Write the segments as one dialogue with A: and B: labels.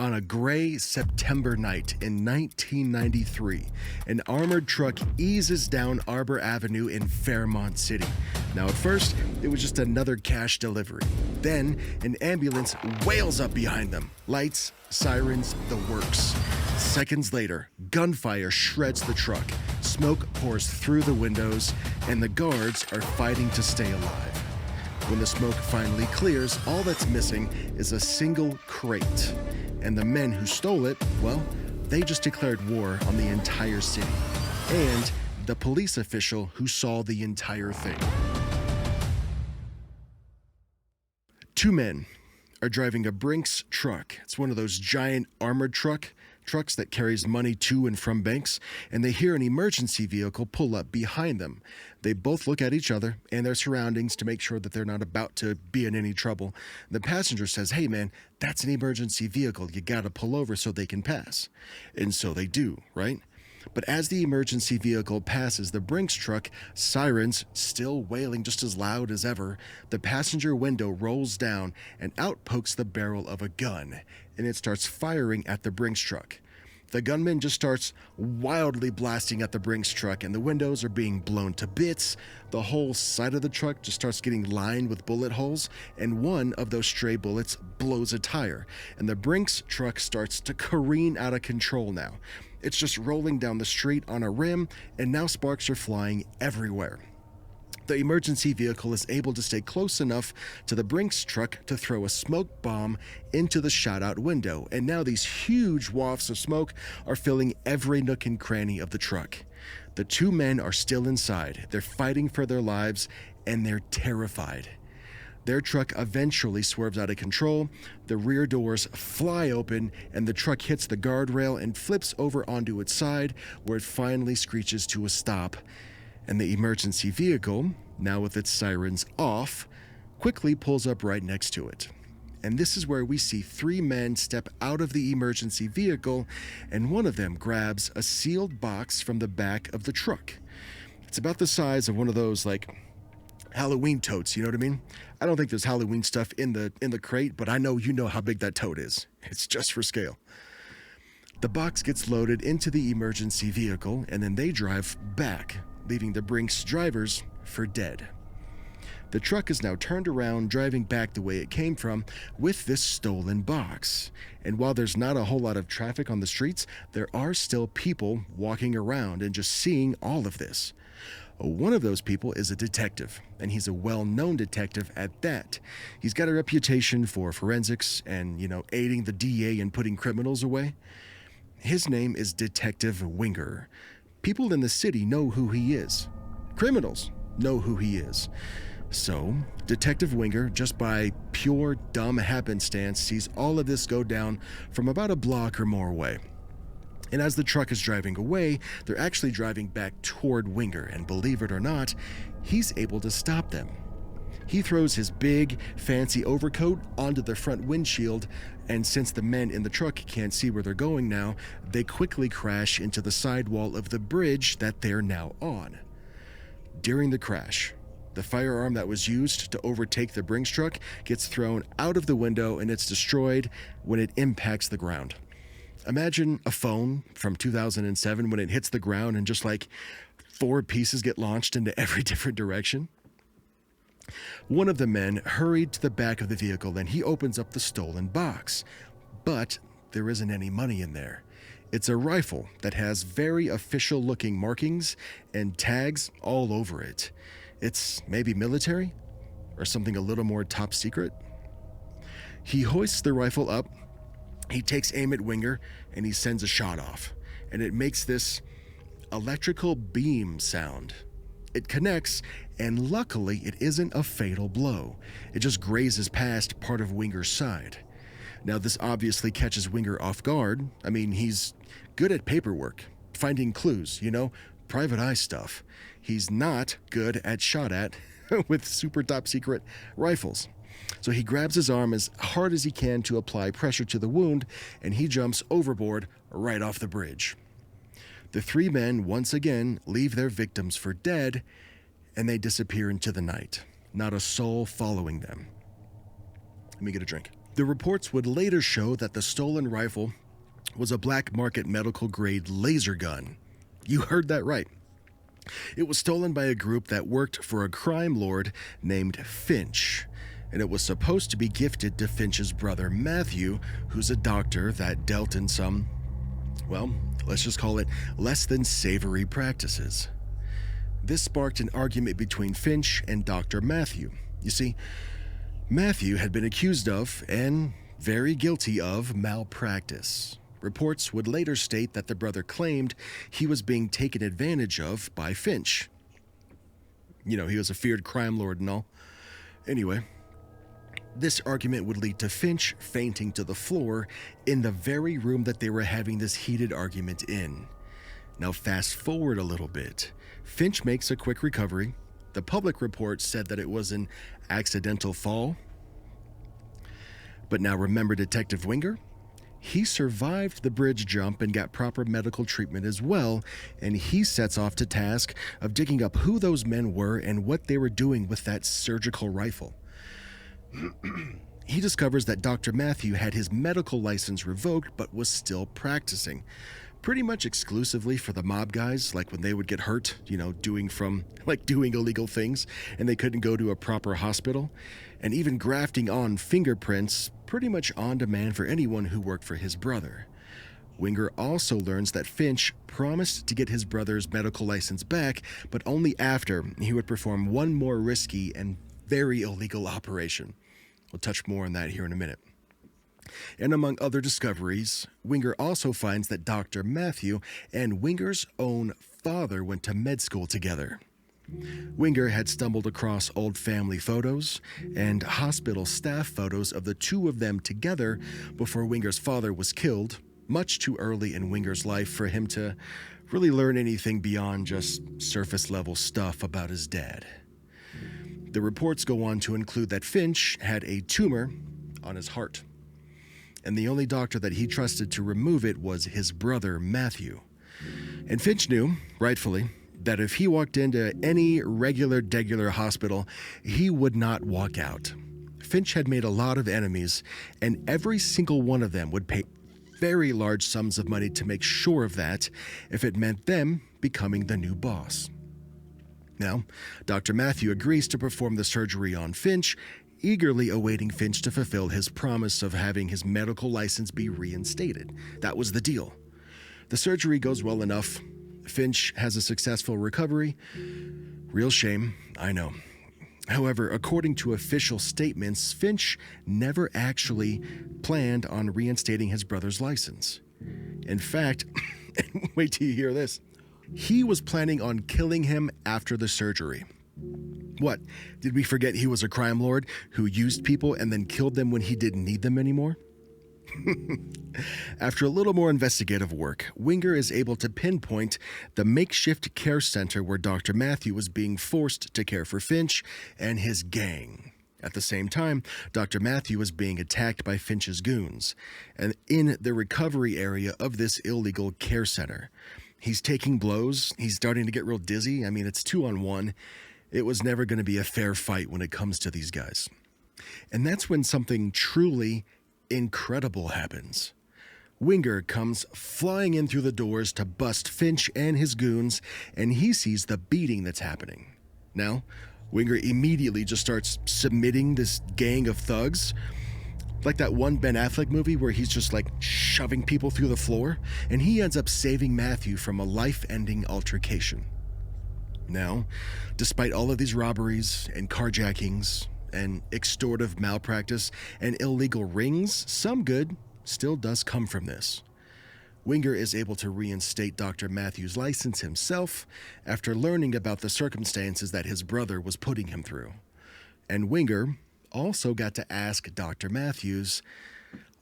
A: On a gray September night in 1993, an armored truck eases down Arbor Avenue in Fairmont City. Now, at first, it was just another cash delivery. Then, an ambulance wails up behind them. Lights, sirens, the works. Seconds later, gunfire shreds the truck. Smoke pours through the windows, and the guards are fighting to stay alive. When the smoke finally clears, all that's missing is a single crate. And the men who stole it, well, they just declared war on the entire city. And the police official who saw the entire thing. Two men are driving a Brinks truck. It's one of those giant armored trucks that carries money to and from banks, and they hear an emergency vehicle pull up behind them. They both look at each other and their surroundings to make sure that they're not about to be in any trouble. The passenger says, "Hey man, that's an emergency vehicle. You gotta pull over so they can pass." And so they do, right? But as the emergency vehicle passes the Brinks truck, sirens still wailing just as loud as ever, the passenger window rolls down and out pokes the barrel of a gun, and it starts firing at the Brinks truck. The gunman just starts wildly blasting at the Brinks truck, and the windows are being blown to bits. The whole side of the truck just starts getting lined with bullet holes, and one of those stray bullets blows a tire, and the Brinks truck starts to careen out of control now. It's just rolling down the street on a rim, and now sparks are flying everywhere. The emergency vehicle is able to stay close enough to the Brinks truck to throw a smoke bomb into the shot-out window, and now these huge wafts of smoke are filling every nook and cranny of the truck. The two men are still inside. They're fighting for their lives, and they're terrified. Their truck eventually swerves out of control, the rear doors fly open, and the truck hits the guardrail and flips over onto its side, where it finally screeches to a stop. And the emergency vehicle, now with its sirens off, quickly pulls up right next to it. And this is where we see three men step out of the emergency vehicle, and one of them grabs a sealed box from the back of the truck. It's about the size of one of those, Halloween totes, you know what I mean? I don't think there's Halloween stuff in the crate, but I know you know how big that tote is. It's just for scale. The box gets loaded into the emergency vehicle, and then they drive back, leaving the Brinks drivers for dead. The truck is now turned around, driving back the way it came from with this stolen box. And while there's not a whole lot of traffic on the streets, there are still people walking around and just seeing all of this. One of those people is a detective, and he's a well-known detective at that. He's got a reputation for forensics and, aiding the DA in putting criminals away. His name is Detective Winger. People in the city know who he is. Criminals know who he is. So, Detective Winger, just by pure dumb happenstance, sees all of this go down from about a block or more away. And as the truck is driving away, they're actually driving back toward Winger, and believe it or not, he's able to stop them. He throws his big, fancy overcoat onto the front windshield, and since the men in the truck can't see where they're going now, they quickly crash into the sidewall of the bridge that they're now on. During the crash, the firearm that was used to overtake the Brinks truck gets thrown out of the window, and it's destroyed when it impacts the ground. Imagine a phone from 2007 when it hits the ground and just 4 pieces get launched into every different direction. One of the men hurried to the back of the vehicle and he opens up the stolen box. But there isn't any money in there. It's a rifle that has very official looking markings and tags all over it. It's maybe military or something a little more top secret. He hoists the rifle up. He takes aim at Winger, and he sends a shot off, and it makes this electrical beam sound. It connects, and luckily it isn't a fatal blow. It just grazes past part of Winger's side. Now this obviously catches Winger off guard. I mean, he's good at paperwork, finding clues, private eye stuff. He's not good at shot at with super top secret rifles. So he grabs his arm as hard as he can to apply pressure to the wound, and he jumps overboard right off the bridge. The three men once again leave their victims for dead, and they disappear into the night. Not a soul following them. Let me get a drink. The reports would later show that the stolen rifle was a black market medical grade laser gun. You heard that right. It was stolen by a group that worked for a crime lord named Finch, and it was supposed to be gifted to Finch's brother Matthew, who's a doctor that dealt in some, well, let's just call it less than savory practices. This sparked an argument between Finch and Dr. Matthew. You see, Matthew had been accused of, and very guilty of, malpractice. Reports would later state that the brother claimed he was being taken advantage of by Finch. You know, he was a feared crime lord and all. Anyway, this argument would lead to Finch fainting to the floor in the very room that they were having this heated argument in. Now fast forward a little bit. Finch makes a quick recovery. The public report said that it was an accidental fall. But now remember Detective Winger? He survived the bridge jump and got proper medical treatment as well, and he sets off to task of digging up who those men were and what they were doing with that surgical rifle. He discovers that Dr. Matthew had his medical license revoked but was still practicing, pretty much exclusively for the mob guys, like when they would get hurt, doing illegal things and they couldn't go to a proper hospital, and even grafting on fingerprints pretty much on demand for anyone who worked for his brother. Winger also learns that Finch promised to get his brother's medical license back, but only after he would perform one more risky and very illegal operation. We'll touch more on that here in a minute. And among other discoveries, Winger also finds that Dr. Matthew and Winger's own father went to med school together. Winger had stumbled across old family photos and hospital staff photos of the two of them together before Winger's father was killed, much too early in Winger's life for him to really learn anything beyond just surface level stuff about his dad. The reports go on to include that Finch had a tumor on his heart, and the only doctor that he trusted to remove it was his brother Matthew. And Finch knew, rightfully, that if he walked into any regular hospital, he would not walk out. Finch had made a lot of enemies, and every single one of them would pay very large sums of money to make sure of that if it meant them becoming the new boss. Now, Dr. Matthew agrees to perform the surgery on Finch, eagerly awaiting Finch to fulfill his promise of having his medical license be reinstated. That was the deal. The surgery goes well enough. Finch has a successful recovery. Real shame, I know. However, according to official statements, Finch never actually planned on reinstating his brother's license. In fact, wait till you hear this, he was planning on killing him after the surgery. What, did we forget he was a crime lord who used people and then killed them when he didn't need them anymore? After a little more investigative work, Winger is able to pinpoint the makeshift care center where Dr. Matthew was being forced to care for Finch and his gang. At the same time, Dr. Matthew was being attacked by Finch's goons, and in the recovery area of this illegal care center. He's taking blows, he's starting to get real dizzy. I mean, it's 2-on-1. It was never going to be a fair fight when it comes to these guys. And that's when something truly incredible happens. Winger comes flying in through the doors to bust Finch and his goons, and he sees the beating that's happening. Now, Winger immediately just starts submitting this gang of thugs, like that one Ben Affleck movie where he's just like shoving people through the floor, and he ends up saving Matthew from a life-ending altercation. Now, despite all of these robberies and carjackings and extortive malpractice and illegal rings, some good still does come from this. Winger is able to reinstate Dr. Matthew's license himself after learning about the circumstances that his brother was putting him through. And Winger also got to ask Dr. Matthews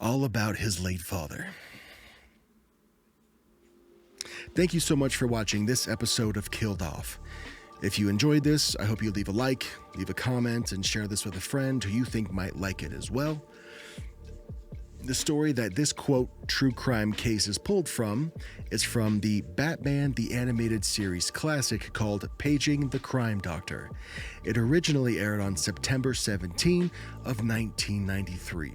A: all about his late father. Thank you so much for watching this episode of Killed Off. If you enjoyed this, I hope you leave a like, leave a comment, and share this with a friend who you think might like it as well. The story that this, quote, true crime case is pulled from is from the Batman the Animated Series classic called Paging the Crime Doctor. It originally aired on September 17 of 1993.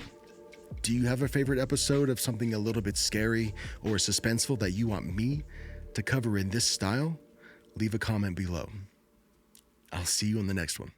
A: Do you have a favorite episode of something a little bit scary or suspenseful that you want me to cover in this style? Leave a comment below. I'll see you in the next one.